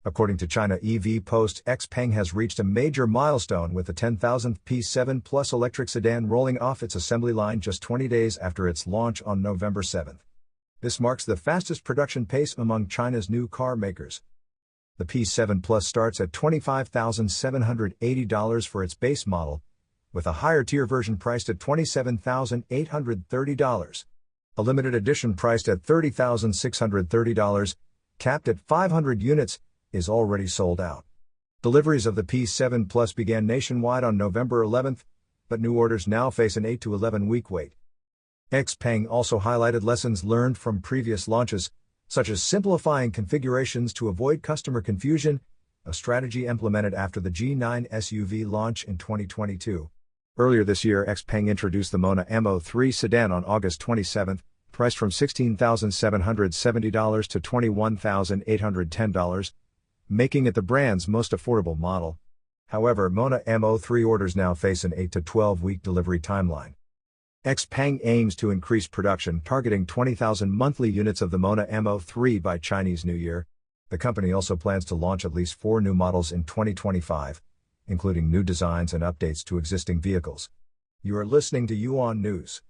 According to China EV Post, Xpeng has reached a major milestone with the 10,000th P7 Plus electric sedan rolling off its assembly line just 20 days after its launch on November 7. This marks the fastest production pace among China's new car makers. The P7 Plus starts at $25,780 for its base model, with a higher-tier version priced at $27,830. A limited edition priced at $30,630, capped at 500 units, is already sold out. Deliveries of the P7 Plus began nationwide on November 11, but new orders now face an 8 to 11 week wait. Xpeng also highlighted lessons learned from previous launches, such as simplifying configurations to avoid customer confusion, a strategy implemented after the G9 SUV launch in 2022. Earlier this year, Xpeng introduced the Mona M03 sedan on August 27, priced from $16,770 to $21,810, making it the brand's most affordable model. However, Mona M03 orders now face an 8 to 12 week delivery timeline. Xpeng aims to increase production, targeting 20,000 monthly units of the Mona M03 by Chinese New Year. The company also plans to launch at least 4 new models in 2025, including new designs and updates to existing vehicles. You are listening to Yuan News.